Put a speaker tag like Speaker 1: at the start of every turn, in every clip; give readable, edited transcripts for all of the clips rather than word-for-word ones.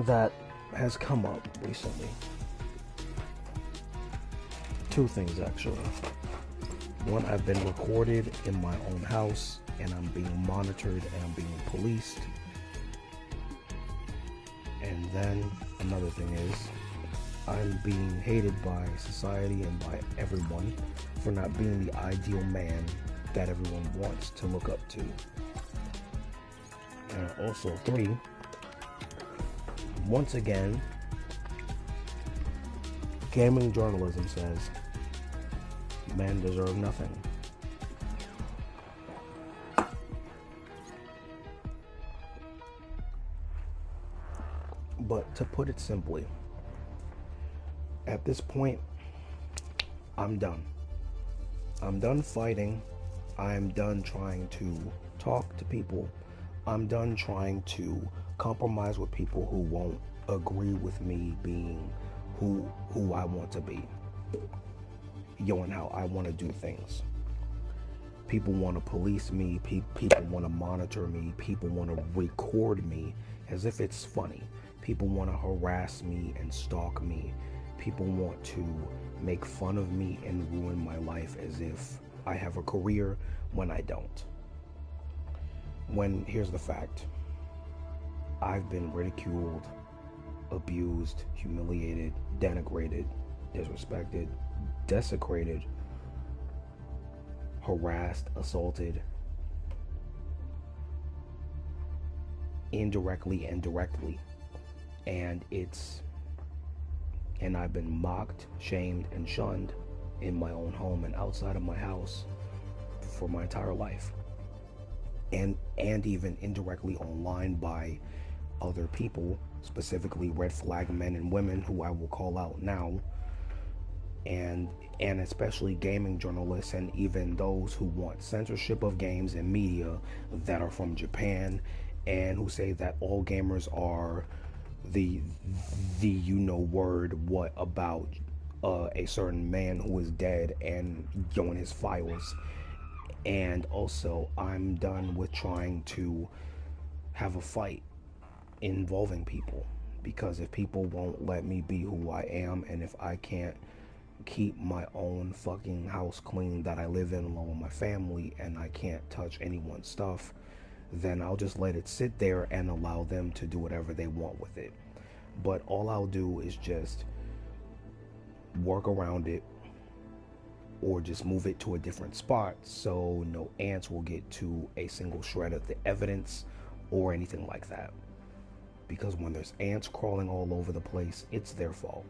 Speaker 1: something that has come up recently. Two things, actually. One, I've been recorded in my own house, and I'm being monitored, and I'm being policed. And then another thing is, I'm being hated by society and by everyone for not being the ideal man that everyone wants to look up to. And also, three, once again, gaming journalism says men deserve nothing. But to put it simply, at this point, I'm done. I'm done fighting. I'm done trying to talk to people. I'm done trying to compromise with people who won't agree with me being who I want to be. And how I want to do things. People want to police me. People want to monitor me. People want to record me as if it's funny. People want to harass me and stalk me. People want to make fun of me and ruin my life as if I have a career when I don't. When, here's the fact. I've been ridiculed, abused, humiliated, denigrated, disrespected, desecrated, harassed, assaulted, indirectly and directly. And I've been mocked, shamed, and shunned in my own home and outside of my house for my entire life. And even indirectly online by other people, specifically red flag men and women who I will call out now, and especially gaming journalists and even those who want censorship of games and media that are from Japan and who say that all gamers are the word what about a certain man who is dead and in his files. And also, I'm done with trying to have a fight involving people, because if people won't let me be who I am, and if I can't keep my own fucking house clean that I live in along with my family, and I can't touch anyone's stuff, then I'll just let it sit there and allow them to do whatever they want with it. But all I'll do is just work around it, or just move it to a different spot so no ants will get to a single shred of the evidence or anything like that. Because when there's ants crawling all over the place, it's their fault.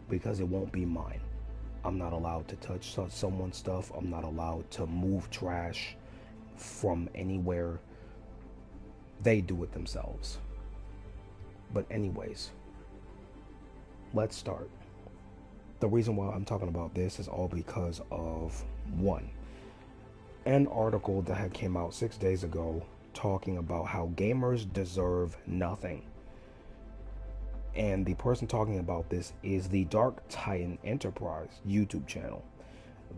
Speaker 1: Because it won't be mine. I'm not allowed to touch someone's stuff. I'm not allowed to move trash from anywhere. They do it themselves. But anyways, let's start. The reason why I'm talking about this is all because of one, an article that had came out 6 days ago talking about how gamers deserve nothing. And the person talking about this is the Dark Titan Enterprise YouTube channel.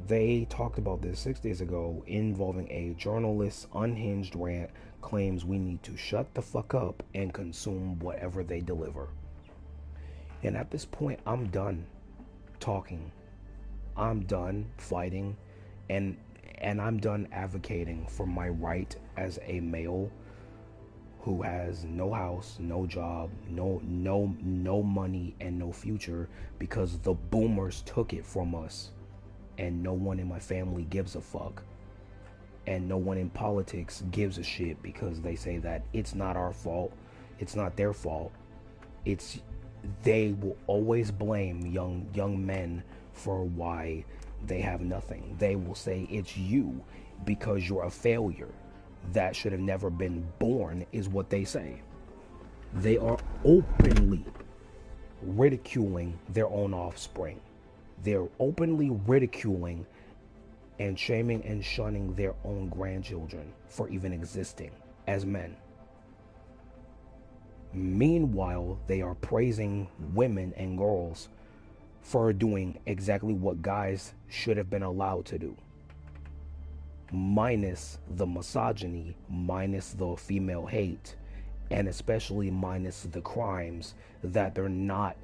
Speaker 1: They talked about this 6 days ago involving a journalist's unhinged rant claims we need to shut the fuck up and consume whatever they deliver. And at this point, I'm done talking. I'm done fighting, and I'm done advocating for my right as a male who has no house, no job, no money, and no future because the boomers took it from us, and no one in my family gives a fuck, and no one in politics gives a shit because they say that it's not our fault, it's not their fault, they will always blame young men for why they have nothing. They will say it's you because you're a failure that should have never been born, is what they say. They are openly ridiculing their own offspring. They're openly ridiculing and shaming and shunning their own grandchildren for even existing as men. Meanwhile, they are praising women and girls for doing exactly what guys should have been allowed to do. Minus the misogyny, minus the female hate, and especially minus the crimes that they're not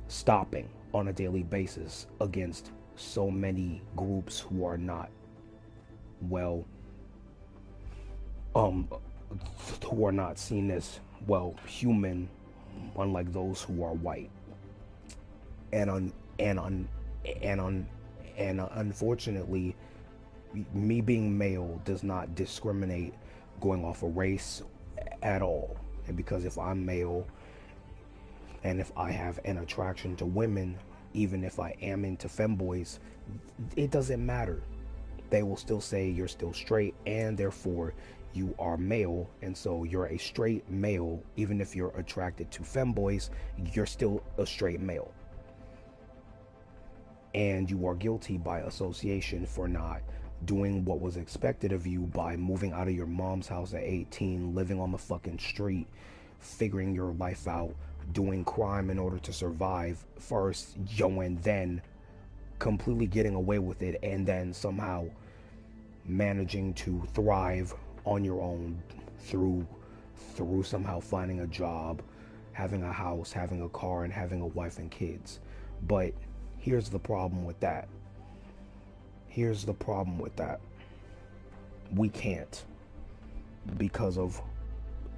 Speaker 1: stopping on a daily basis against so many groups who are not, well, um who are not seen as, well, human, unlike those who are white. And un and un and un and unfortunately, me being male does not discriminate going off of race at all. And because if I'm male and if I have an attraction to women, even if I am into femboys, it doesn't matter. They will still say you're still straight, and therefore you are male, and so you're a straight male. Even if you're attracted to femboys, you're still a straight male, and you are guilty by association for not doing what was expected of you by moving out of your mom's house at 18, living on the fucking street, figuring your life out, doing crime in order to survive first, and then completely getting away with it, and then somehow managing to thrive on your own through somehow finding a job, having a house, having a car, and having a wife and kids. But here's the problem with that. We can't, because of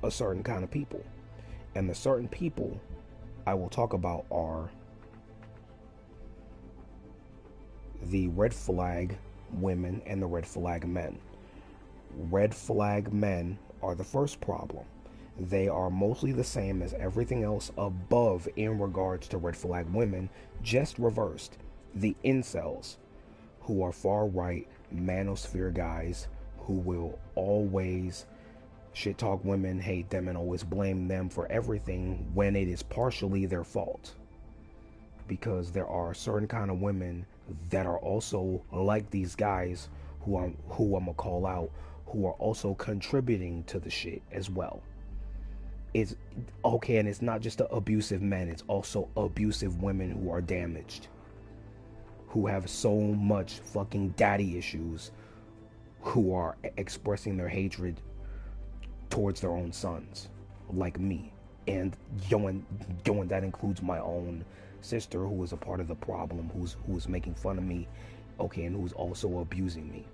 Speaker 1: a certain kind of people. And the certain people I will talk about are the red flag women and the red flag men. Red flag men are the first problem. They are mostly the same as everything else above in regards to red flag women, just reversed. The incels, who are far right manosphere guys who will always shit talk women, hate them, and always blame them for everything when it is partially their fault. Because there are certain kind of women that are also like these guys who I'm gonna call out, who are also contributing to the shit as well. It's okay, and it's not just the abusive men, it's also abusive women who are damaged, who have so much fucking daddy issues, who are expressing their hatred towards their own sons, like me. And that includes my own sister, who is a part of the problem, who's making fun of me, okay, and who's also abusing me,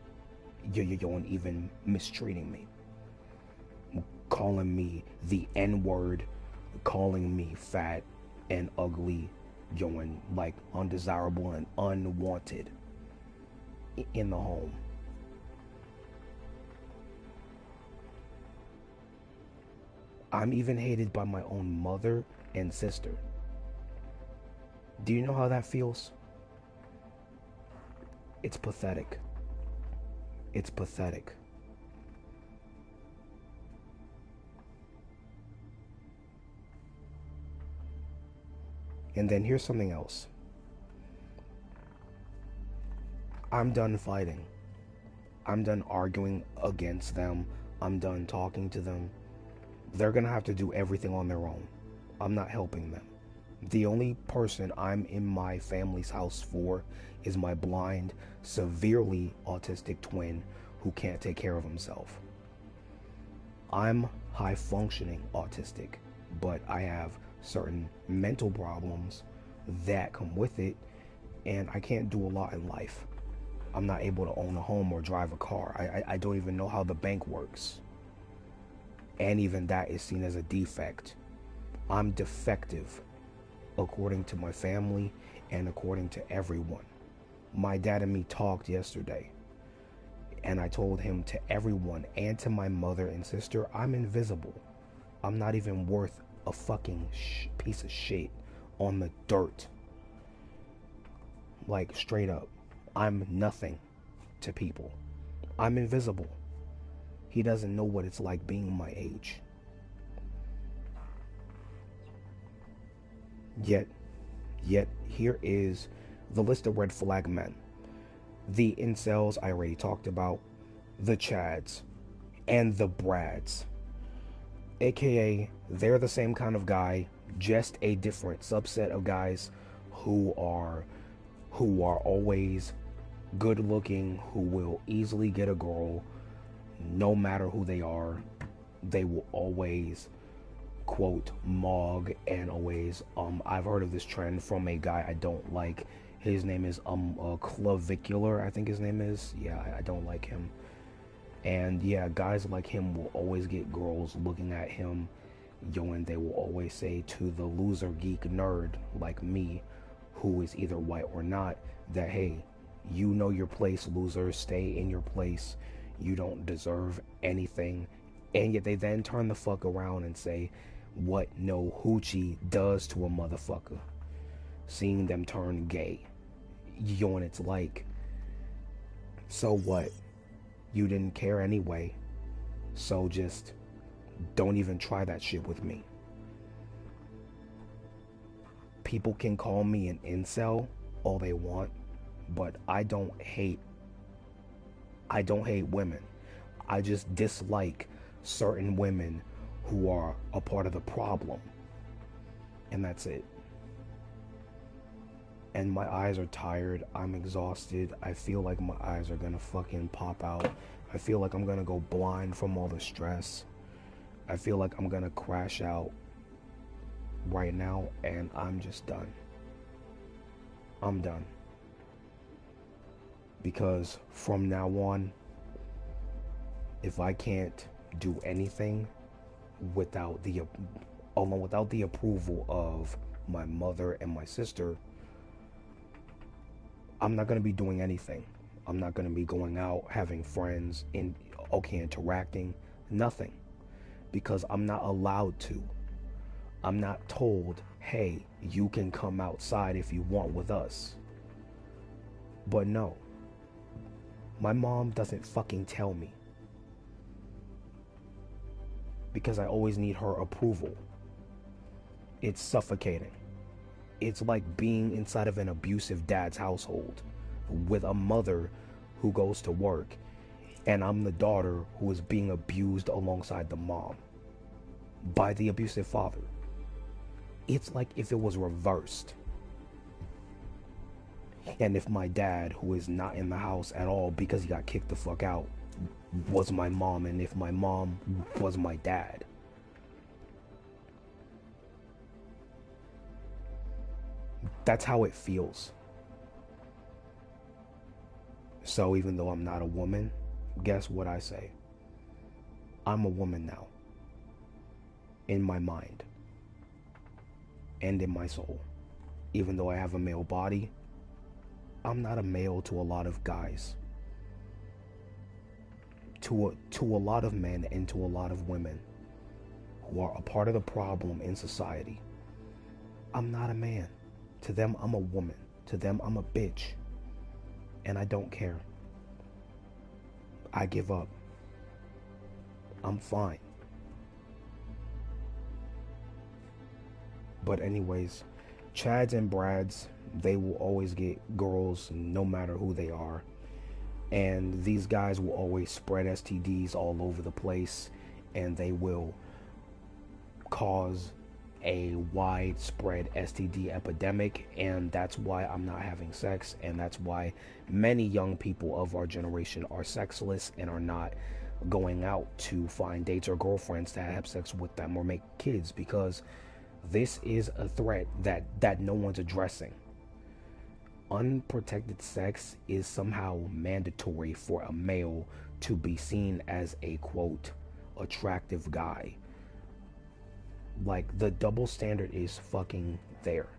Speaker 1: and even mistreating me, calling me the N-word, calling me fat and ugly, and like undesirable and unwanted in the home. I'm even hated by my own mother and sister. Do you know how that feels? It's pathetic. It's pathetic. And then here's something else. I'm done fighting. I'm done arguing against them. I'm done talking to them. They're gonna have to do everything on their own. I'm not helping them. The only person I'm in my family's house for is my blind, severely autistic twin who can't take care of himself. I'm high functioning autistic, but I have certain mental problems that come with it, and I can't do a lot in life. I'm not able to own a home or drive a car. I don't even know how the bank works. And even that is seen as a defect. I'm defective, according to my family and according to everyone. My dad and me talked yesterday, and I told him to everyone and to my mother and sister, I'm invisible. I'm not even worth a fucking piece of shit on the dirt. Like, straight up, I'm nothing to people. I'm invisible. He doesn't know what it's like being my age. Yet here is the list of red flag men. The incels I already talked about, the Chads, and the Brads. AKA, they're the same kind of guy, just a different subset of guys who are always good looking, who will easily get a girl, no matter who they are, they will always quote mog and always I've heard of this trend from a guy I don't like. His name is clavicular, I think his name is. Yeah, I don't like him. And yeah, guys like him will always get girls looking at him, yo, and they will always say to the loser geek nerd like me, who is either white or not, that hey, you know your place, loser, stay in your place, you don't deserve anything. And yet they then turn the fuck around and say what no hoochie does to a motherfucker, seeing them turn gay. Yo, and it's like, so what? You didn't care anyway, so just don't even try that shit with me. People can call me an incel all they want, but I don't hate women. I just dislike certain women who are a part of the problem. And that's it. And my eyes are tired. I'm exhausted. I feel like my eyes are gonna fucking pop out. I feel like I'm gonna go blind from all the stress. I feel like I'm gonna crash out right now, and I'm just done. I'm done. Because from now on, if I can't do anything without the approval of my mother and my sister, I'm not going to be doing anything. I'm not going to be going out, having friends, interacting, nothing. Because I'm not allowed to. I'm not told, hey, you can come outside if you want with us. But no. My mom doesn't fucking tell me. Because I always need her approval. It's suffocating. It's like being inside of an abusive dad's household with a mother who goes to work, and I'm the daughter who is being abused alongside the mom by the abusive father. It's like if it was reversed. And if my dad, who is not in the house at all because he got kicked the fuck out, was my mom, and if my mom was my dad. That's how it feels. So even though I'm not a woman, guess what I say? I'm a woman now. In my mind. And in my soul. Even though I have a male body, I'm not a male to a lot of guys. To a lot of men and to a lot of women who are a part of the problem in society. I'm not a man. To them, I'm a woman. To them, I'm a bitch. And I don't care. I give up. I'm fine. But anyways, Chads and Brads, they will always get girls no matter who they are. And these guys will always spread STDs all over the place. And they will cause a widespread STD epidemic, and that's why I'm not having sex, and that's why many young people of our generation are sexless and are not going out to find dates or girlfriends to have sex with them or make kids, because this is a threat that no one's addressing. Unprotected sex is somehow mandatory for a male to be seen as a quote attractive guy. Like, the double standard is fucking there.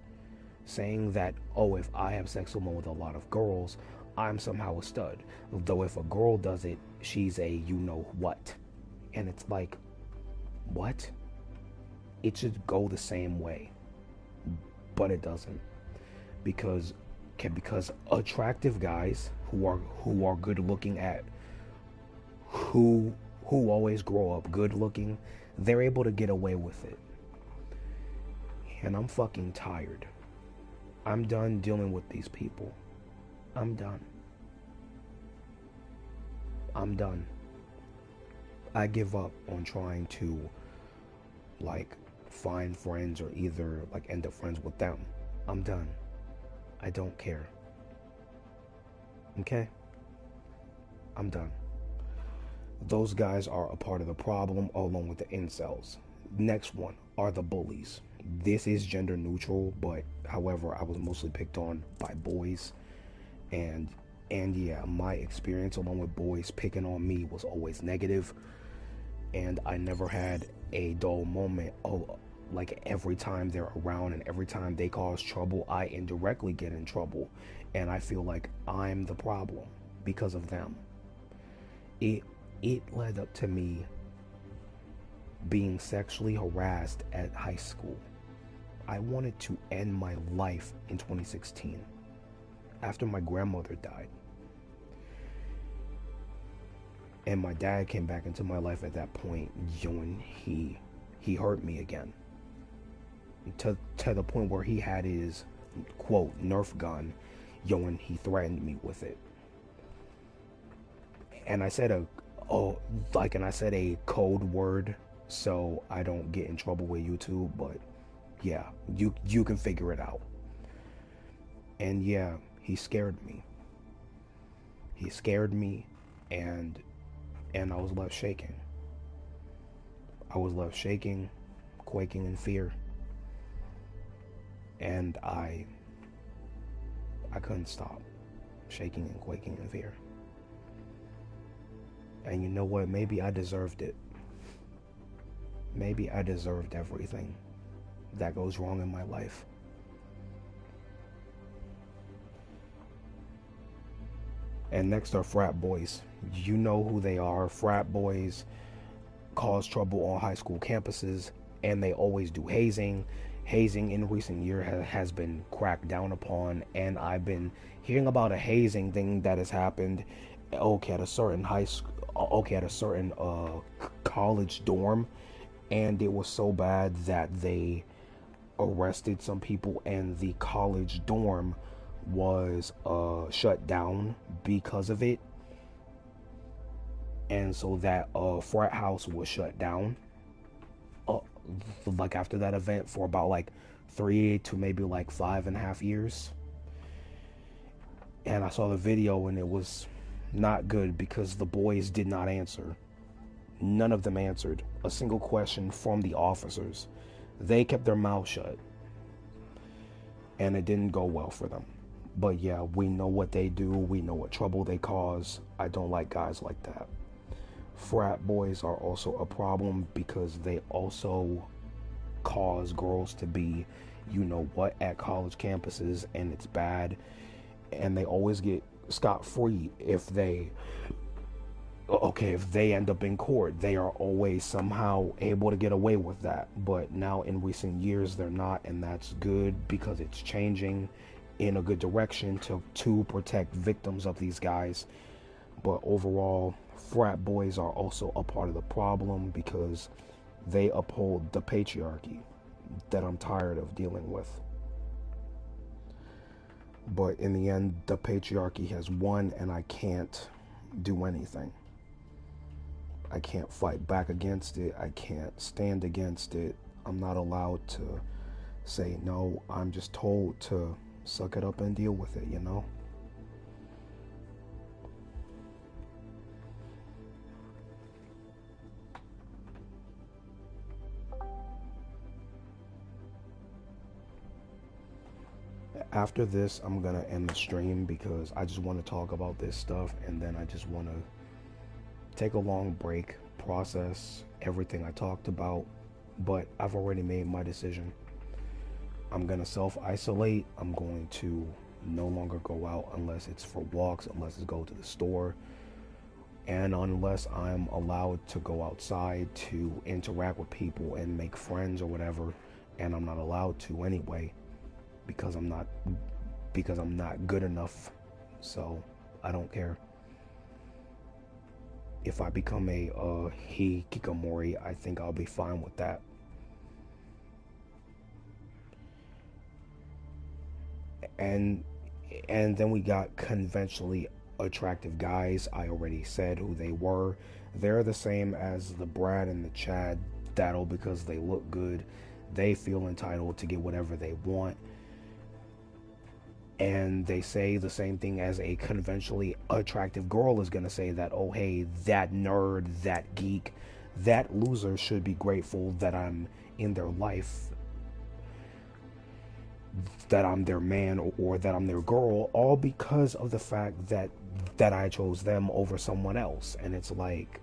Speaker 1: Saying that, oh, if I have sex with a lot of girls, I'm somehow a stud. Though if a girl does it, she's a you-know-what. And it's like, what? It should go the same way. But it doesn't. Because attractive guys who are good looking who always grow up good looking, they're able to get away with it. And I'm fucking tired. I'm done dealing with these people. I'm done. I'm done. I give up on trying to, like, find friends or either, like, end up friends with them. I'm done. I don't care. Okay? I'm done. Those guys are a part of the problem along with the incels. Next one are the bullies. This is gender neutral, but however, I was mostly picked on by boys, and yeah, my experience along with boys picking on me was always negative, and I never had a dull moment. Oh, like every time they're around and every time they cause trouble, I indirectly get in trouble, and I feel like I'm the problem because of them. It it led up to me being sexually harassed at high school. I wanted to end my life in 2016 after my grandmother died. And my dad came back into my life at that point, and he hurt me again. To the point where he had his quote Nerf gun, and he threatened me with it. And I said and I said a code word so I don't get in trouble with YouTube, but yeah, you can figure it out. And yeah, he scared me. He scared me, and I was left shaking. I was left shaking, quaking in fear. And I couldn't stop shaking and quaking in fear. And you know what? Maybe I deserved it. Maybe I deserved everything that goes wrong in my life. And next are frat boys. You know who they are. Frat boys cause trouble on high school campuses, and they always do hazing. Hazing in recent years has been cracked down upon, and I've been hearing about a hazing thing that has happened at a certain high school, at a certain college dorm, and it was so bad that they arrested some people, and the college dorm was shut down because of it. And so that frat house was shut down like after that event for about like 3 to maybe like 5.5 years. And I saw the video, and it was not good because the boys did not answer. None of them answered a single question from the officers. They kept their mouths shut, and it didn't go well for them. But yeah, we know what they do. We know what trouble they cause. I don't like guys like that. Frat boys are also a problem because they also cause girls to be, you know what, at college campuses, and it's bad. And they always get scot-free if they end up in court. They are always somehow able to get away with that. But now in recent years, they're not, and that's good because it's changing in a good direction to protect victims of these guys. But overall, frat boys are also a part of the problem because they uphold the patriarchy that I'm tired of dealing with. But in the end, the patriarchy has won, and I can't do anything. I can't fight back against it. I can't stand against it. I'm not allowed to say no. I'm just told to suck it up and deal with it, you know? After this, I'm gonna end the stream because I just want to talk about this stuff, and then I just want to take a long break, process everything I talked about. But I've already made my decision. I'm gonna self-isolate. I'm going to no longer go out unless it's for walks, unless it's go to the store, and unless I'm allowed to go outside to interact with people and make friends or whatever, and I'm not allowed to anyway because I'm not good enough. So I don't care. If I become a hikikomori, I think I'll be fine with that. And then we got conventionally attractive guys. I already said who they were. They're the same as the Brad and the Chad Daddle because they look good. They feel entitled to get whatever they want. And they say the same thing as a conventionally attractive girl is going to say, that, oh, hey, that nerd, that geek, that loser should be grateful that I'm in their life, that I'm their man, or that I'm their girl, all because of the fact that I chose them over someone else. And it's like,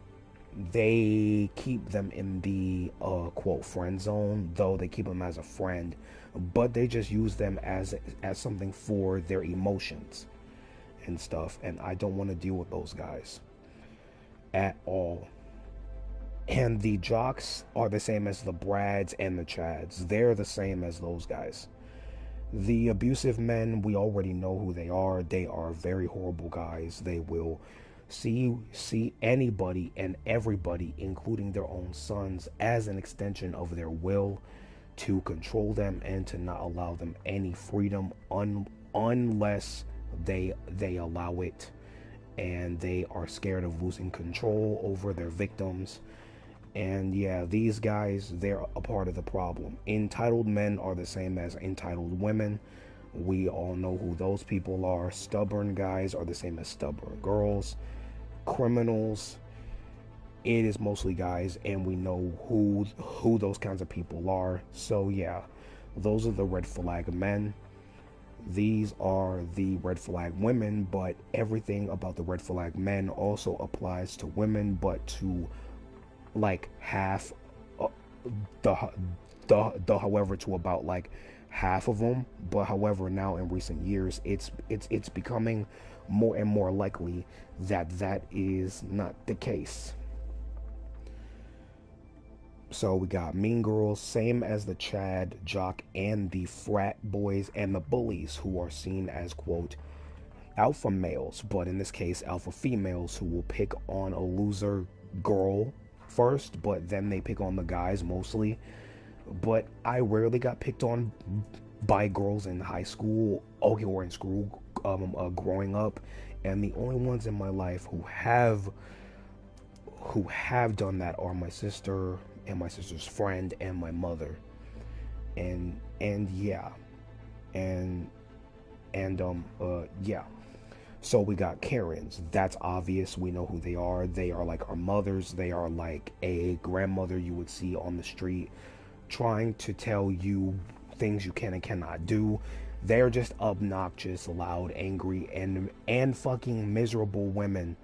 Speaker 1: they keep them in the quote friend zone, though they keep them as a friend, but they just use them as something for their emotions and stuff. And I don't want to deal with those guys at all. And the jocks are the same as the Brads and the Chads. They're the same as those guys. The abusive men, we already know who they are. They are very horrible guys. They will see anybody and everybody, including their own sons, as an extension of their will to control them and to not allow them any freedom unless they allow it. And they are scared of losing control over their victims. And yeah, these guys, they're a part of the problem. Entitled men are the same as entitled women. We all know who those people are. Stubborn guys are the same as stubborn girls. Criminals, it is mostly guys, and we know who those kinds of people are. So yeah, those are the red flag men. These are the red flag women, but everything about the red flag men also applies to women, but to like half the however, to about like half of them. But however, now in recent years, it's becoming more and more likely that is not the case. So we got mean girls, same as the Chad, jock, and the frat boys and the bullies, who are seen as, quote, alpha males, but in this case alpha females, who will pick on a loser girl first, but then they pick on the guys mostly. But I rarely got picked on by girls in high school, or in school, growing up. And the only ones in my life who have done that are my sister and my sister's friend and my mother. And yeah. Yeah. So we got Karens. That's obvious. We know who they are. They are like our mothers. They are like a grandmother you would see on the street trying to tell you things you can and cannot do. They're just obnoxious, loud, angry, and fucking miserable women.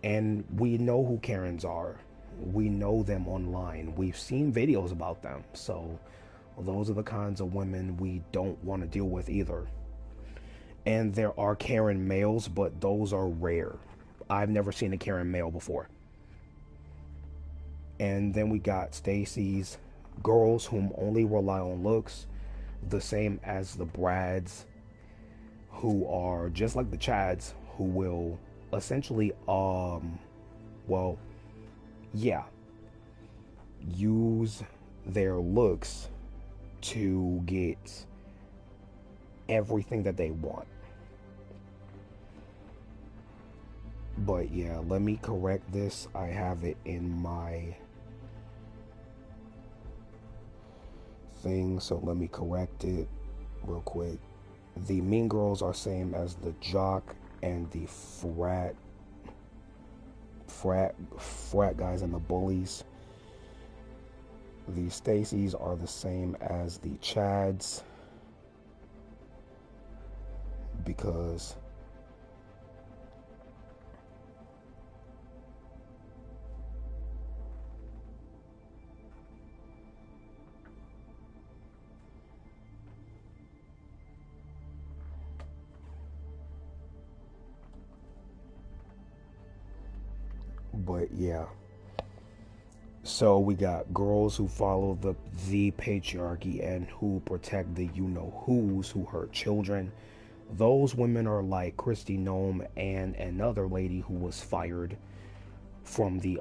Speaker 1: And we know who Karens are. We know them online. We've seen videos about them. So those are the kinds of women we don't want to deal with either. And there are Karen males, but those are rare. I've never seen a Karen male before. And then we got Stacy's, girls whom only rely on looks, the same as the Brads, who are just like the Chads, who will essentially, use their looks to get everything that they want. But yeah, let me correct this. I have it in my thing, so let me correct it real quick. The mean girls are same as the jock and the frat guys and the bullies. The Stacys are the same as the Chads, because but yeah. So we got girls who follow the patriarchy and who protect the you-know-whos who hurt children. Those women are like Kristi Noem and another lady who was fired from the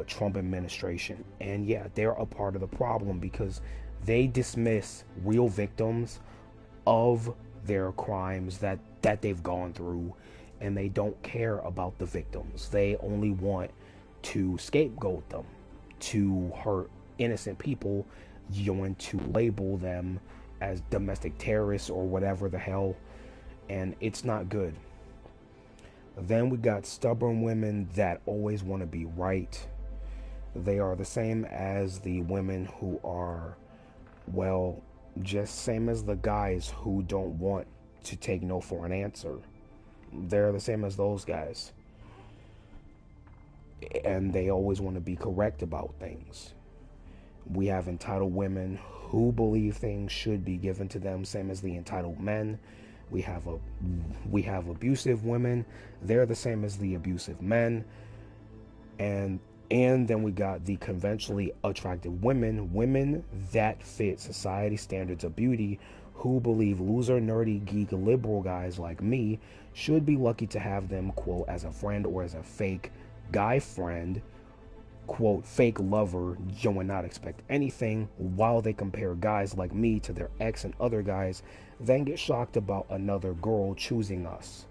Speaker 1: Trump administration. And yeah, they're a part of the problem because they dismiss real victims of their crimes that they've gone through, and they don't care about the victims. They only want to scapegoat them, to hurt innocent people, and to label them as domestic terrorists or whatever the hell, and it's not good. Then we got stubborn women that always want to be right. They are the same as the women who are, well, just same as the guys who don't want to take no for an answer. They're the same as those guys. And they always want to be correct about things. We have entitled women who believe things should be given to them, same as the entitled men. We have abusive women. They're the same as the abusive men. And then we got the conventionally attractive women that fit society standards of beauty, who believe loser, nerdy, geek, liberal guys like me should be lucky to have them, quote, as a friend or as a fake guy friend, quote, fake lover, and not expect anything, while they compare guys like me to their ex and other guys, then get shocked about another girl choosing us.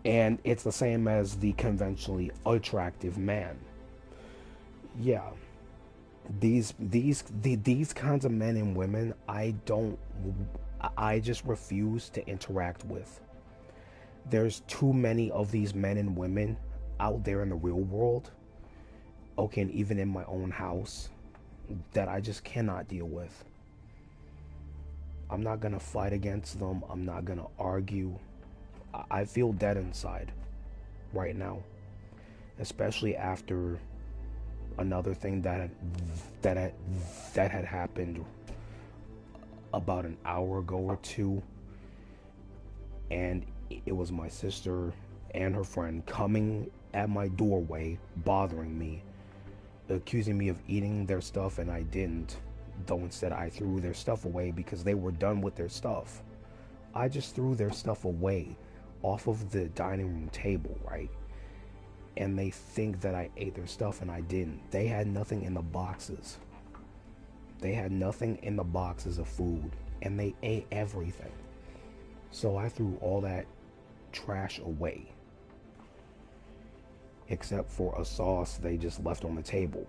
Speaker 1: And it's the same as the conventionally attractive man. Yeah. These kinds of men and women, I just refuse to interact with. There's too many of these men and women out there in the real world, okay, and even in my own house, that I just cannot deal with. I'm not gonna fight against them. I'm not gonna argue. I feel dead inside right now, especially after another thing that had happened about an hour ago or two, and it was my sister and her friend coming at my doorway, bothering me, accusing me of eating their stuff, and I didn't, though instead I threw their stuff away because they were done with their stuff. I just threw their stuff away off of the dining room table, right? And they think that I ate their stuff, and I didn't. They had nothing in the boxes. They had nothing in the boxes of food, and they ate everything. So I threw all that trash away, except for a sauce they just left on the table.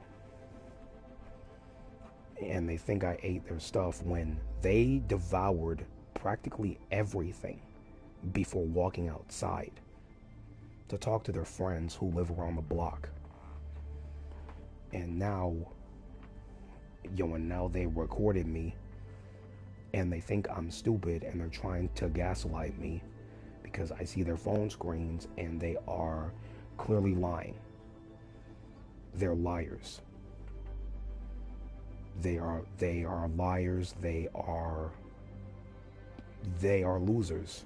Speaker 1: And they think I ate their stuff when they devoured practically everything before walking outside to talk to their friends who live around the block. And now, and now they recorded me, and they think I'm stupid, and they're trying to gaslight me because I see their phone screens, and they are clearly lying. They're liars. They are liars. They are losers.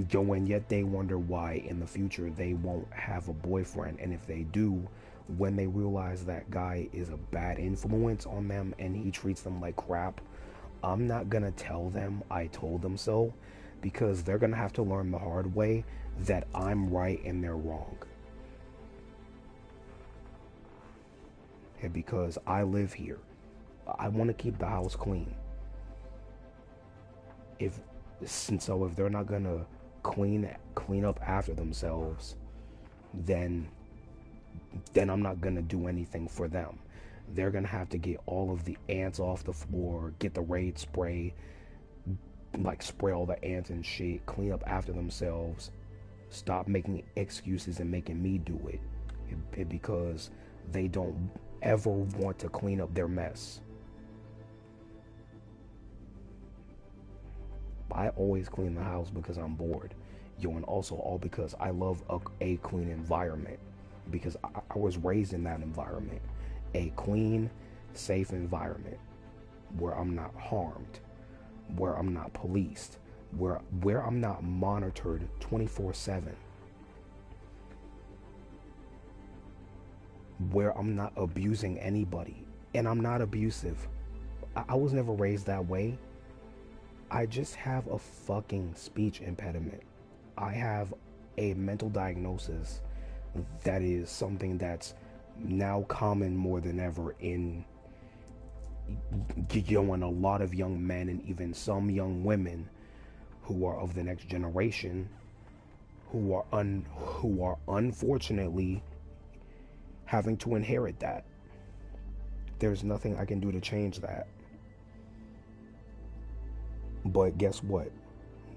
Speaker 1: And yet they wonder why in the future they won't have a boyfriend, and if they do, when they realize that guy is a bad influence on them and he treats them like crap, I'm not gonna tell them I told them so, because they're gonna have to learn the hard way that I'm right and they're wrong. And because I live here, I want to keep the house clean. So if they're not gonna clean up after themselves, then I'm not gonna do anything for them. They're gonna have to get all of the ants off the floor, get the Raid spray, like spray all the ants and shit, clean up after themselves, stop making excuses and making me do it because they don't ever want to clean up their mess. I always clean the house because I'm bored. And also all because I love a clean environment, because I was raised in that environment. A clean, safe environment where I'm not harmed, where I'm not policed, where I'm not monitored 24/7, where I'm not abusing anybody. And I'm not abusive. I was never raised that way. I just have a fucking speech impediment. I have a mental diagnosis that is something that's now common more than ever in a lot of young men and even some young women who are of the next generation, who are unfortunately having to inherit that. There's nothing I can do to change that. But guess what?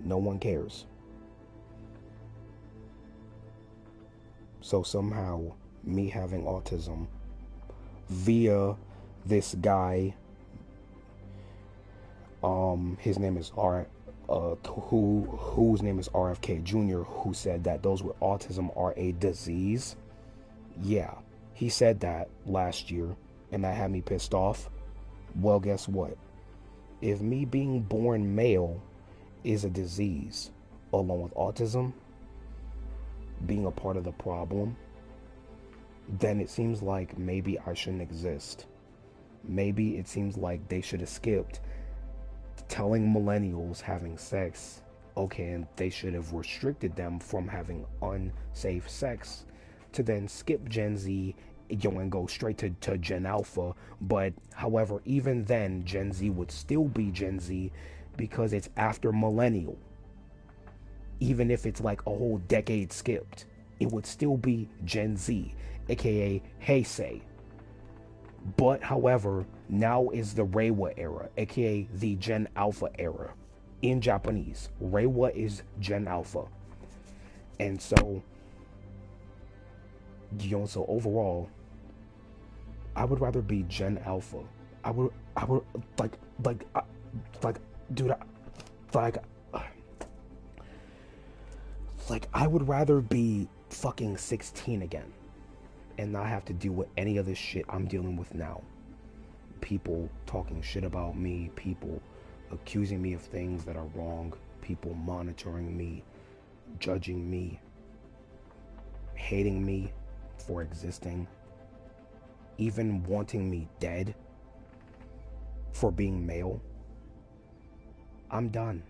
Speaker 1: No one cares. So somehow, me having autism via this guy, his name is whose name is RFK Jr., who said that those with autism are a disease. Yeah, he said that last year, and that had me pissed off. Well, guess what? If me being born male is a disease, along with autism being a part of the problem, then it seems like maybe I shouldn't exist. Maybe it seems like they should have skipped telling millennials having sex, okay, and they should have restricted them from having unsafe sex, to then skip Gen Z, and go straight to Gen Alpha. But however, even then, Gen Z would still be Gen Z because it's after millennial. Even if it's like a whole decade skipped, it would still be Gen Z, aka Heisei. But however, now is the Reiwa era, aka the Gen Alpha era. In Japanese, Reiwa is Gen Alpha. And so, so overall, I would rather be Gen Alpha. I would dude, I would rather be fucking 16 again and not have to deal with any of this shit I'm dealing with now. People talking shit about me, people accusing me of things that are wrong, people monitoring me, judging me, hating me for existing, even wanting me dead for being male. I'm done.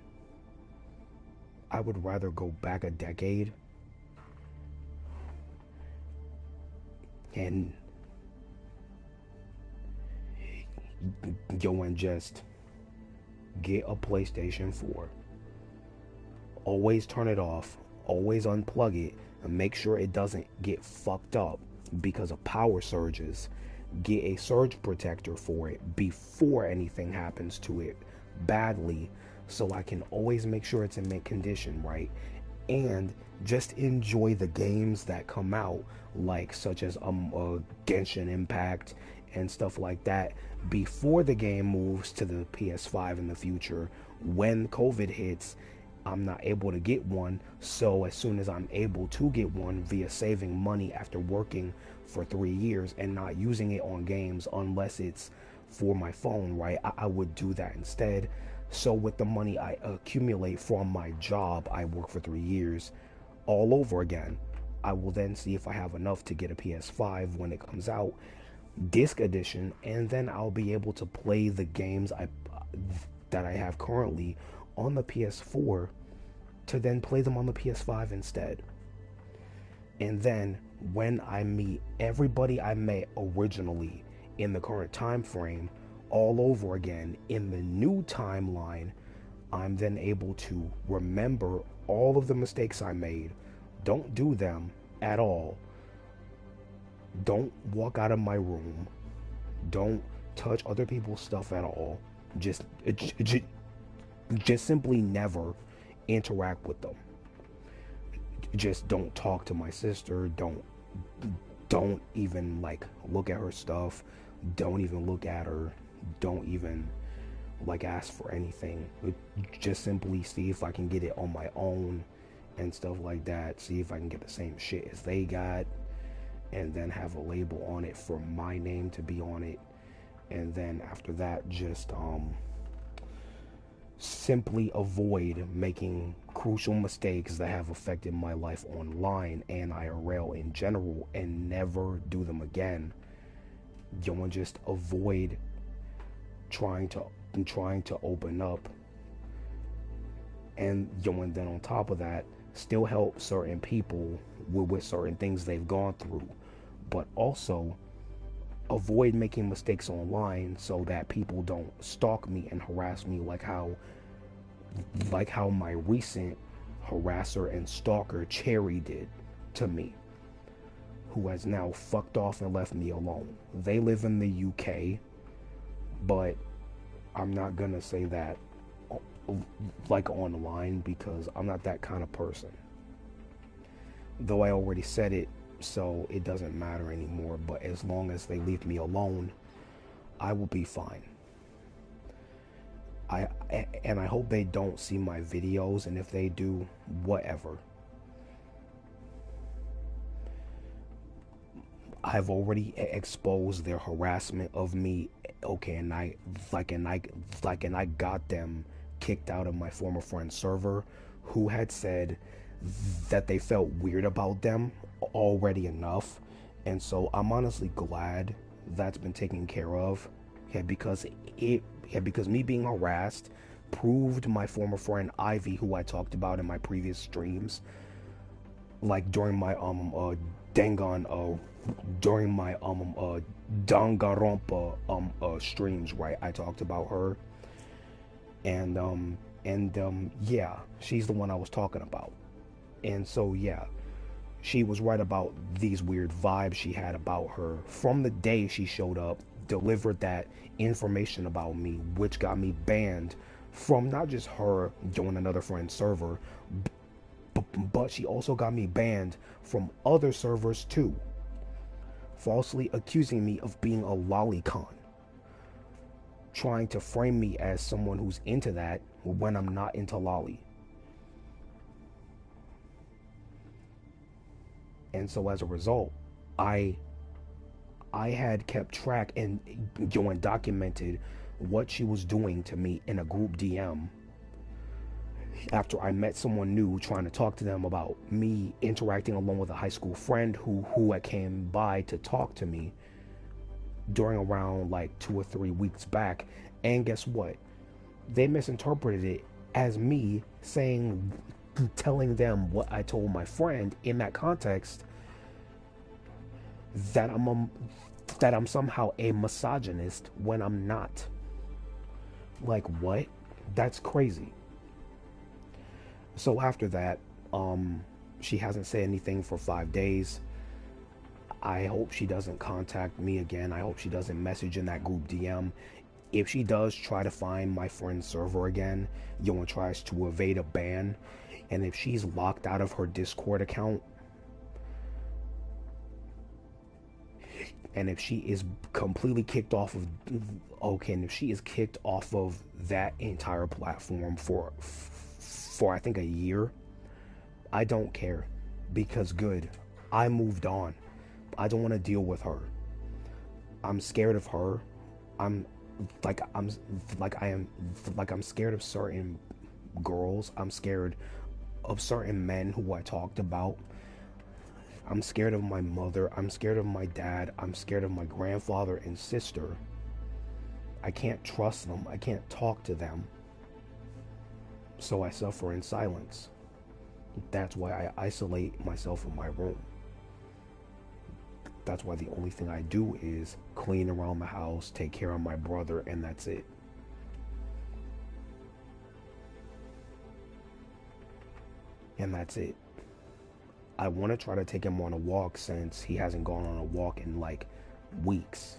Speaker 1: I would rather go back a decade and and just get a PlayStation 4. Always turn it off, always unplug it, and make sure it doesn't get fucked up because of power surges. Get a surge protector for it before anything happens to it badly, so I can always make sure it's in mint condition, right? And just enjoy the games that come out, like such as Genshin Impact and stuff like that, before the game moves to the PS5 in the future. When COVID hits, I'm not able to get one, so as soon as I'm able to get one via saving money after working for 3 years and not using it on games unless it's for my phone, right, I would do that instead. So with the money I accumulate from my job, I work for 3 years, all over again, I will then see if I have enough to get a PS5 when it comes out, disc edition, and then I'll be able to play the games that I have currently on the PS4 to then play them on the PS5 instead. And then when I meet everybody I met originally in the current time frame all over again in the new timeline, I'm then able to remember all of the mistakes I made. Don't do them at all. Don't walk out of my room. Don't touch other people's stuff at all. Just simply never interact with them. Just don't talk to my sister. Don't even like look at her stuff. Don't even look at her. Don't even like ask for anything. Just simply see if I can get it on my own and stuff like that. See if I can get the same shit as they got, and then have a label on it for my name to be on it. And then after that, just simply avoid making crucial mistakes that have affected my life online and IRL in general, and never do them again. You want to just avoid trying to open up, and and then on top of that, still help certain people with certain things they've gone through, but also avoid making mistakes online so that people don't stalk me and harass me like how my recent harasser and stalker Cherry did to me. who has now fucked off and left me alone. They live in the UK, but I'm not gonna say that like online because I'm not that kind of person. Though I already said it, so it doesn't matter anymore, but as long as they leave me alone, I will be fine. I hope they don't see my videos, and if they do, whatever. I've already exposed their harassment of me. Okay, and I got them kicked out of my former friend's server, who had said that they felt weird about them already enough. And so I'm honestly glad that's been taken care of. Because me being harassed proved my former friend Ivy, who I talked about in my previous streams, like during my Danganronpa streams, right? I talked about her, and yeah, she's the one I was talking about. And so yeah, she was right about these weird vibes she had about her from the day she showed up, delivered that information about me, which got me banned from not just her joining another friend's server, but she also got me banned from other servers too, falsely accusing me of being a lolicon, trying to frame me as someone who's into that when I'm not into lolly. And so as a result, I had kept track and documented what she was doing to me in a group DM after I met someone new, trying to talk to them about me interacting along with a high school friend who had came by to talk to me during around like 2 or 3 weeks back. And guess what? They misinterpreted it as me telling them what I told my friend in that context, that I'm somehow a misogynist when I'm not. Like, what? That's crazy. So after that, she hasn't said anything for 5 days. I hope she doesn't contact me again. I hope she doesn't message in that group DM. If she does try to find my friend's server again, and tries to evade a ban, and if she's locked out of her Discord account, and if she is completely kicked off of, and if she is kicked off of that entire platform for I think a year, I don't care, because good, I moved on. I don't want to deal with her. I'm scared of her. I'm scared of certain girls. I'm scared of certain men who I talked about. I'm scared of my mother. I'm scared of my dad. I'm scared of my grandfather and sister. I can't trust them. I can't talk to them. So I suffer in silence. That's why I isolate myself in my room. That's why the only thing I do is clean around the house, take care of my brother, and that's it. And that's it. I want to try to take him on a walk, since he hasn't gone on a walk in like weeks.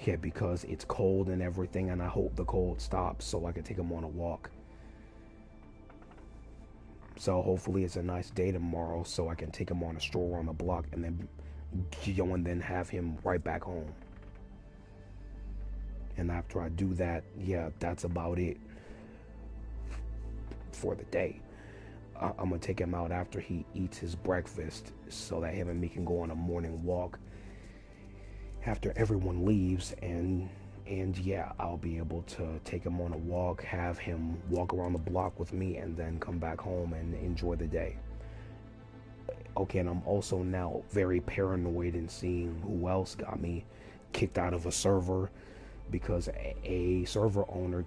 Speaker 1: Yeah, because it's cold and everything, and I hope the cold stops so I can take him on a walk. So hopefully it's a nice day tomorrow so I can take him on a stroll around the block, and then have him right back home. And after I do that, yeah, that's about it for the day. I'm gonna take him out after he eats his breakfast so that him and me can go on a morning walk after everyone leaves, and yeah, I'll be able to take him on a walk, have him walk around the block with me, and then come back home and enjoy the day. Okay, and I'm also now very paranoid in seeing who else got me kicked out of a server, because a server owner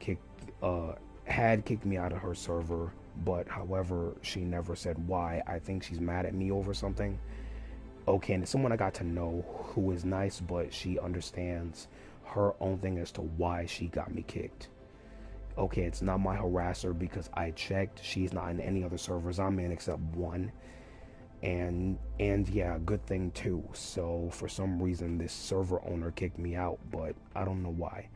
Speaker 1: had kicked me out of her server, but however, she never said why. I think she's mad at me over something. Okay, and it's someone I got to know who is nice, but she understands her own thing as to why she got me kicked. Okay, it's not my harasser, because I checked. She's not in any other servers I'm in except one. and yeah, good thing too. So for some reason this server owner kicked me out, but I don't know why.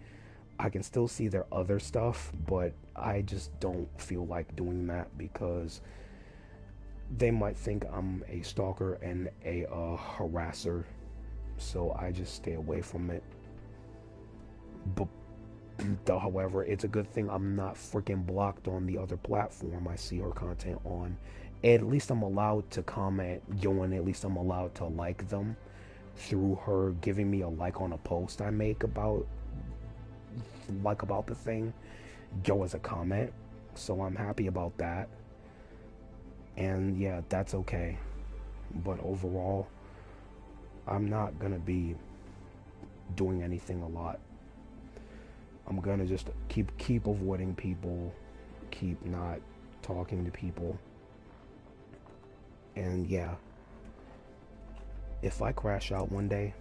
Speaker 1: I can still see their other stuff, but I just don't feel like doing that because they might think I'm a stalker and a harasser. So I just stay away from it. But however, it's a good thing I'm not freaking blocked on the other platform I see her content on. At least I'm allowed to comment, and at least I'm allowed to like them through her giving me a like on a post I make about the thing, as a comment. So I'm happy about that. And yeah, that's okay. But overall, I'm not gonna be doing anything a lot. I'm gonna just keep avoiding people, keep not talking to people. And yeah, if I crash out one day,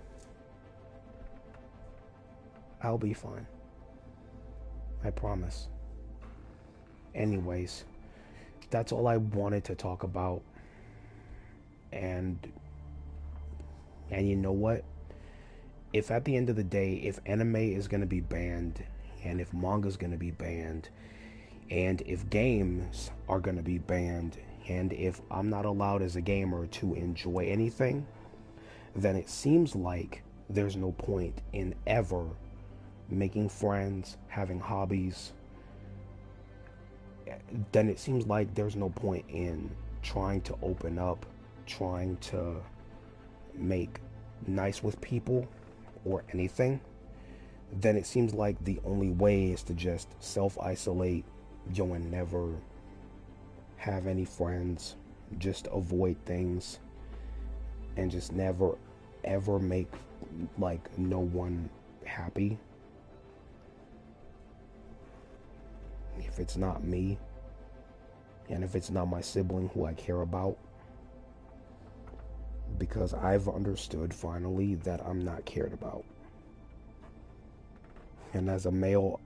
Speaker 1: I'll be fine. I promise. Anyways, that's all I wanted to talk about. And you know what? If at the end of the day, if anime is going to be banned, and if manga is going to be banned, and if games are going to be banned, and if I'm not allowed as a gamer to enjoy anything, then it seems like there's no point in ever making friends, having hobbies. Then it seems like there's no point in trying to open up, trying to make nice with people or anything. Then it seems like the only way is to just self-isolate, and never have any friends, just avoid things, and just never ever make like no one happy. If it's not me, and if it's not my sibling who I care about, because I've understood finally that I'm not cared about. And as a male,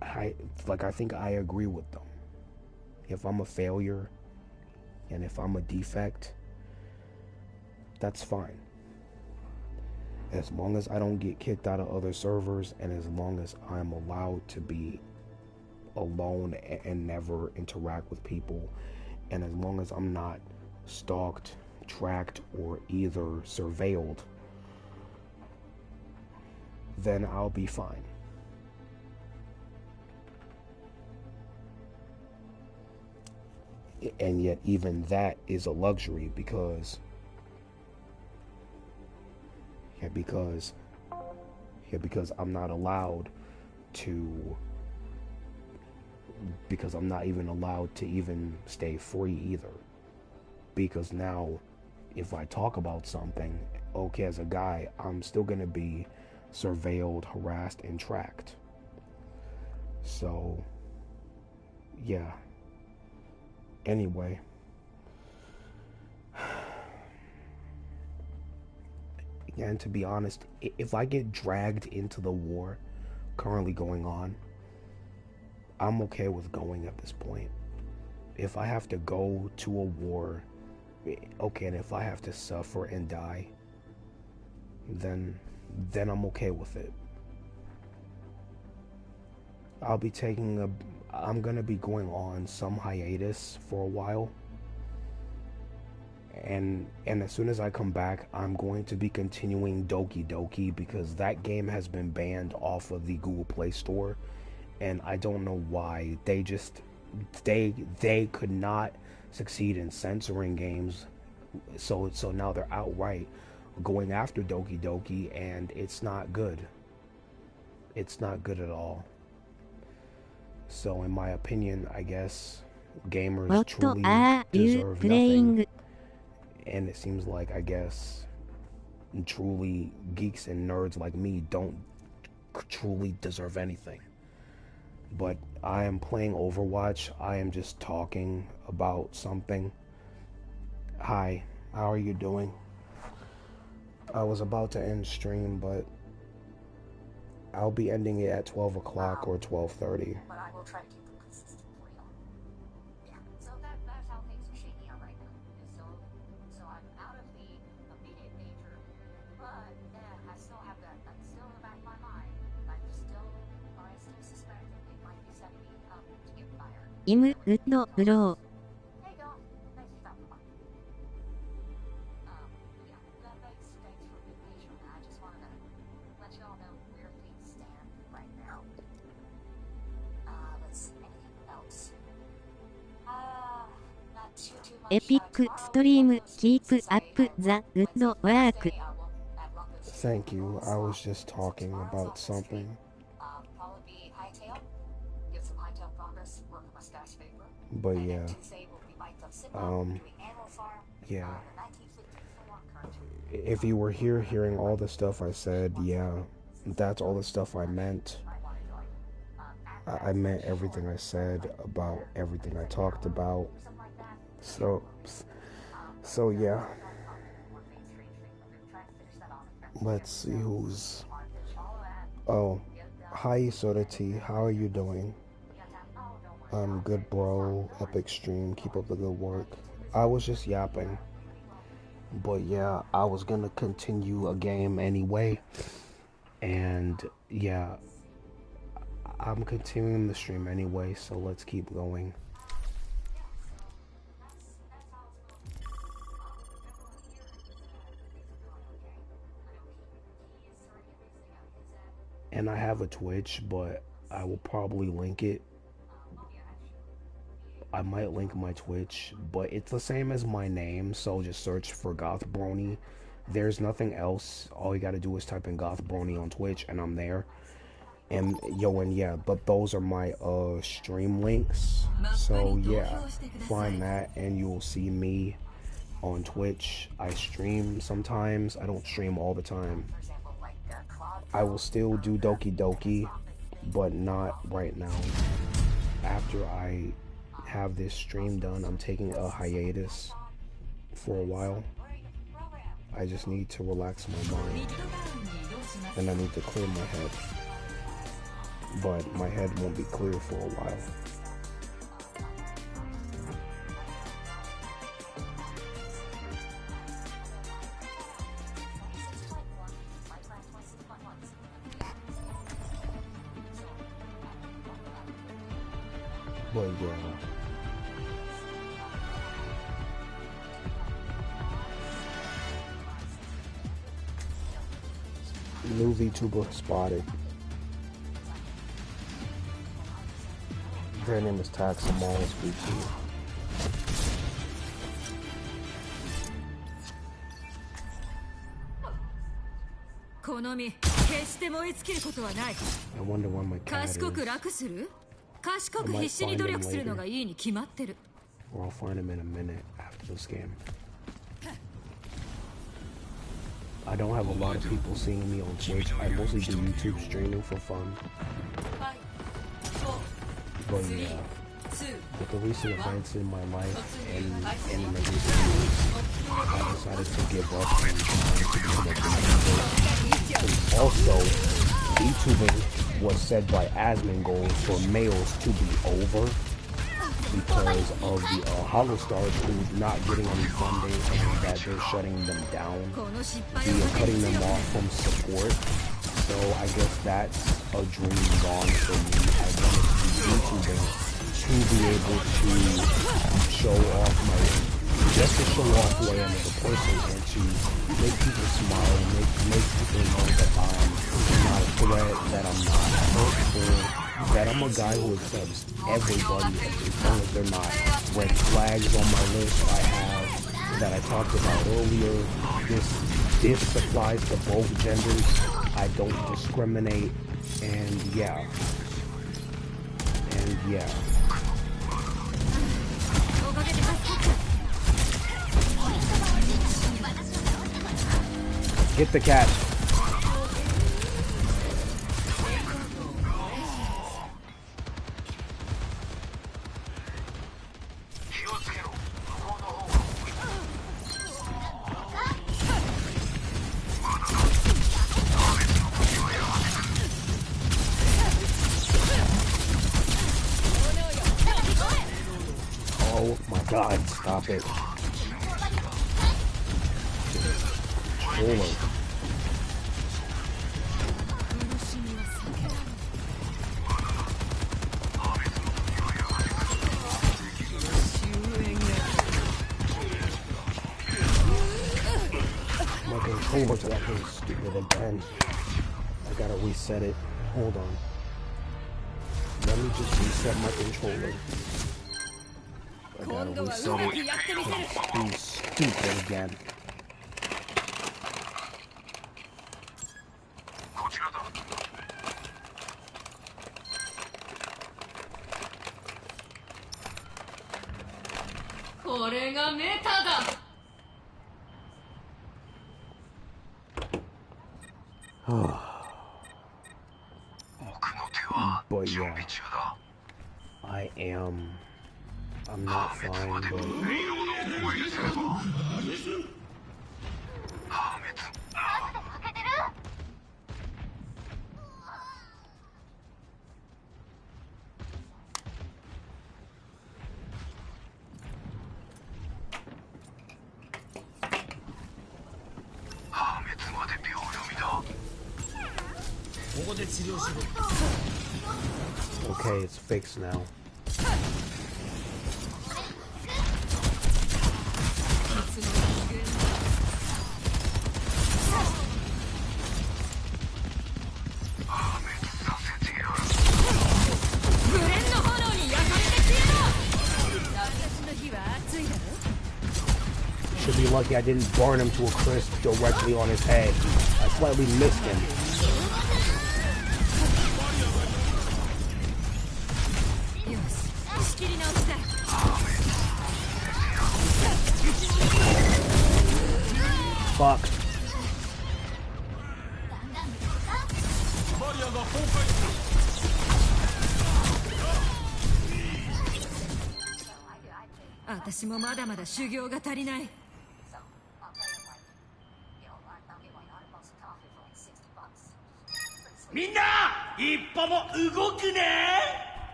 Speaker 1: I think I agree with them. If I'm a failure and if I'm a defect, that's fine. As long as I don't get kicked out of other servers, and as long as I'm allowed to be alone and never interact with people, and as long as I'm not stalked, tracked, or either surveilled, then I'll be fine. And yet even that is a luxury because I'm not allowed to, because I'm not even allowed to even stay free either. Because now if I talk about something, okay, as a guy, I'm still gonna be surveilled, harassed, and tracked. So yeah. Anyway, and to be honest, if I get dragged into the war currently going on, I'm okay with going at this point. If I have to go to a war, okay, and if I have to suffer and die, then I'm okay with it. I'm gonna be going on some hiatus for a while. And as soon as I come back, I'm going to be continuing Doki Doki, because that game has been banned off of the Google Play Store, and I don't know why. They could not succeed in censoring games, so now they're outright going after Doki Doki, and it's not good. It's not good at all. So in my opinion, I guess gamers truly deserve nothing. And it seems like, I guess, truly geeks and nerds like me don't truly deserve anything. But I am playing Overwatch. I am just talking about something. Hi, how are you doing? I was about to end stream, but I'll be ending it at 12 o'clock or 12:30.
Speaker 2: But I will try to keep them consistent for you. Yeah, so that's how things are shaking out right now. So im would blow. Epic stream, keep up the good work.
Speaker 1: Thank you. I was just talking about something. But yeah. Yeah. If you were here hearing all the stuff I said, yeah, that's all the stuff I meant. I meant everything I said about everything I talked about. So yeah. Let's see who's... Oh, hi Soda T, how are you doing? Good bro, epic stream, keep up the good work. I was just yapping. But yeah, I was gonna continue a game anyway. And yeah, I'm continuing the stream anyway, so let's keep going. And I have a Twitch, but I will probably link it. I might link my Twitch, but it's the same as my name, so just search for G.Brony. There's nothing else. All you gotta do is type in G.Brony on Twitch, and I'm there. And yeah, but those are my stream links. So yeah, find that, and you'll see me on Twitch. I stream sometimes. I don't stream all the time. I will still do Doki Doki, but not right now. After I have this stream done, I'm taking a hiatus for a while. I just need to relax my mind, and I need to clear my head. But my head won't be clear for a while. But yeah. New Vtuber spotted. Their name is Taxamall's BT. I wonder why my cat is. I might find him later. Or I'll find him in a minute after this game. I don't have a lot of people seeing me on Twitch. I mostly do YouTube streaming for fun. But yeah, with the recent events in my life and in the recent years, I decided to give up and try to become a YouTuber. Also, YouTubing was said by Asmongold for males to be over because of the Holostars who not getting any funding and that they're shutting them down. They're cutting them off from support. So I guess that's a dream gone for me. I wanted to be YouTubing to be able to show off just to show off who I am as a person and to make people smile, make people know that I'm not a threat, that I'm not hurtful, that I'm a guy who accepts everybody as long as they're not red flags on my list. I have that I talked about earlier. This applies to both genders. I don't discriminate, and yeah. Get the cat. Oh my god, stop it. Controller. fucking stupid again. I gotta reset it. Hold on. Let me just reset my controller. I gotta reset it. He's stupid again. But yeah, I'm not fine, but okay, it's fixed now. Should be lucky I didn't burn him to a crisp directly on his head. I slightly missed him. Fuck.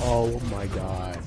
Speaker 1: Oh my god.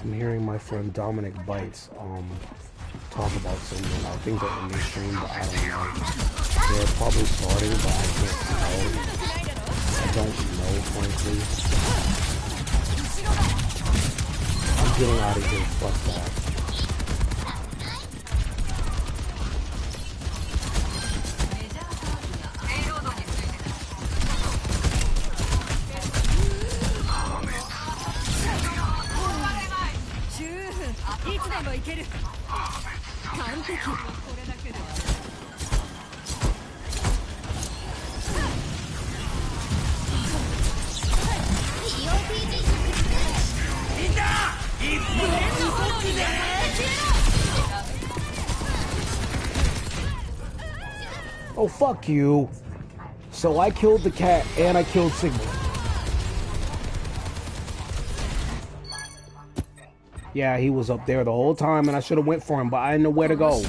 Speaker 1: I'm hearing my friend Dominic Bites talk about something. I think they're in the stream, but I don't know. They're probably starting, but I can't tell. I don't know, frankly. I'm getting out of here. Fuck that. Oh, fuck you. So I killed the cat and I killed Sigma. Yeah, he was up there the whole time and I should have went for him, but I didn't know where to go.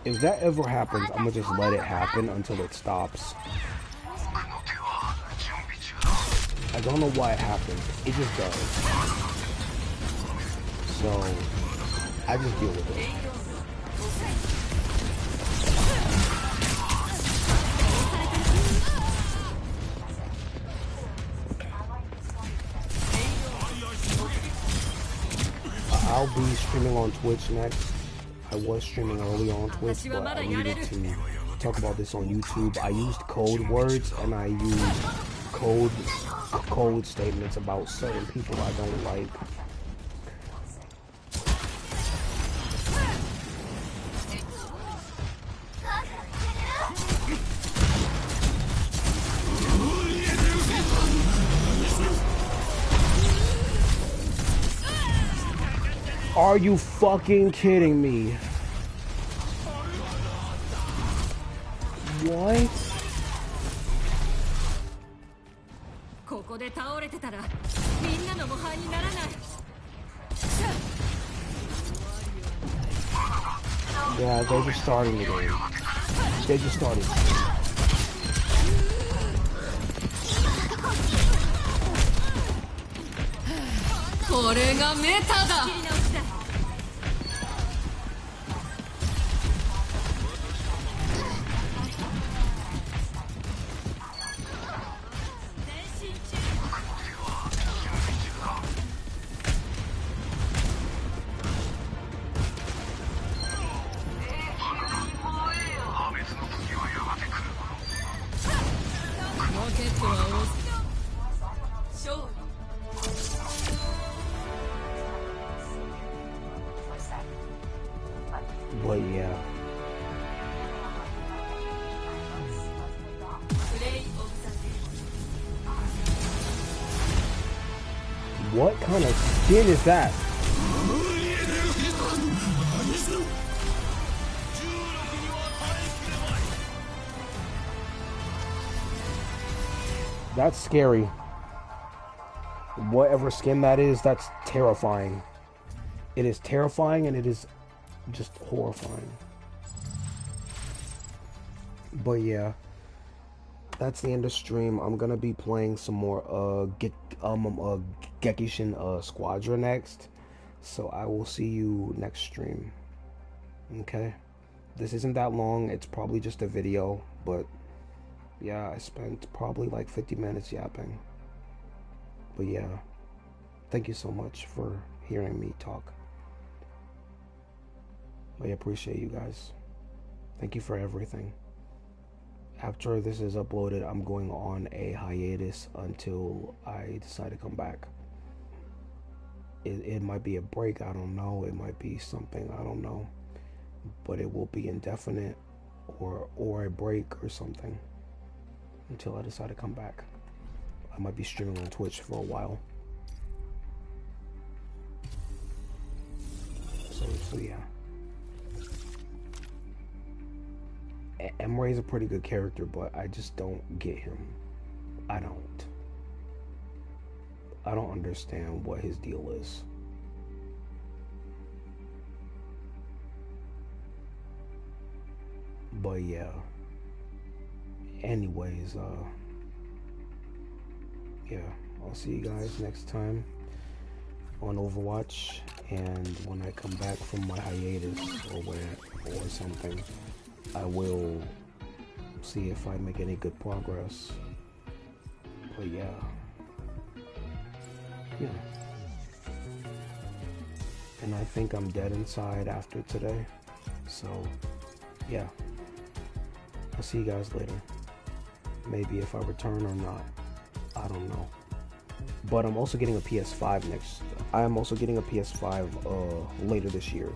Speaker 1: If that ever happens, I'm gonna just let it happen until it stops. I don't know why it happens. It just does. So, I just deal with it. I'll be streaming on Twitch next. I was streaming early on Twitch, but I needed to talk about this on YouTube. I used code words and I used code statements about certain people I don't like. Are you fucking kidding me? What? Yeah, they're just starting the game. They just started. But yeah. What kind of skin is that? That's scary. Whatever skin that is, that's terrifying. It is terrifying and it is just horrifying. But yeah, that's the end of stream. I'm gonna be playing some more Gekishin Squadron next. So I will see you next stream. Okay? This isn't that long, it's probably just a video, but yeah, I spent probably like 50 minutes yapping. But yeah, thank you so much for hearing me talk. I appreciate you guys. Thank you for everything. After this is uploaded, I'm going on a hiatus until I decide to come back. It might be a break, I don't know. It might be something, I don't know. But it will be indefinite or a break or something until I decide to come back. I might be streaming on Twitch for a while. So yeah. Emre is a pretty good character, but I just don't get him. I don't understand what his deal is. But yeah. Anyways, yeah, I'll see you guys next time on Overwatch, and when I come back from my hiatus or something, I will see if I make any good progress. But yeah. And I think I'm dead inside after today. So yeah. I'll see you guys later. Maybe if I return or not. I don't know. But I'm also getting a PS5 next. I am also getting a PS5 later this year.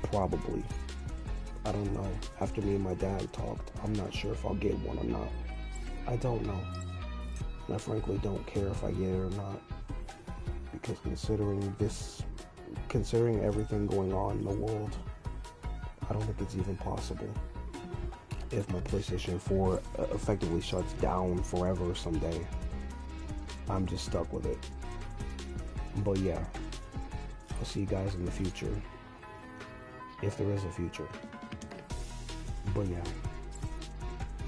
Speaker 1: Probably. I don't know. After me and my dad talked, I'm not sure if I'll get one or not. I don't know. And I frankly don't care if I get it or not. Because considering everything going on in the world, I don't think it's even possible. If my PlayStation 4 effectively shuts down forever someday, I'm just stuck with it. But yeah, I'll see you guys in the future. If there is a future. But yeah,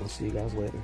Speaker 1: I'll see you guys later.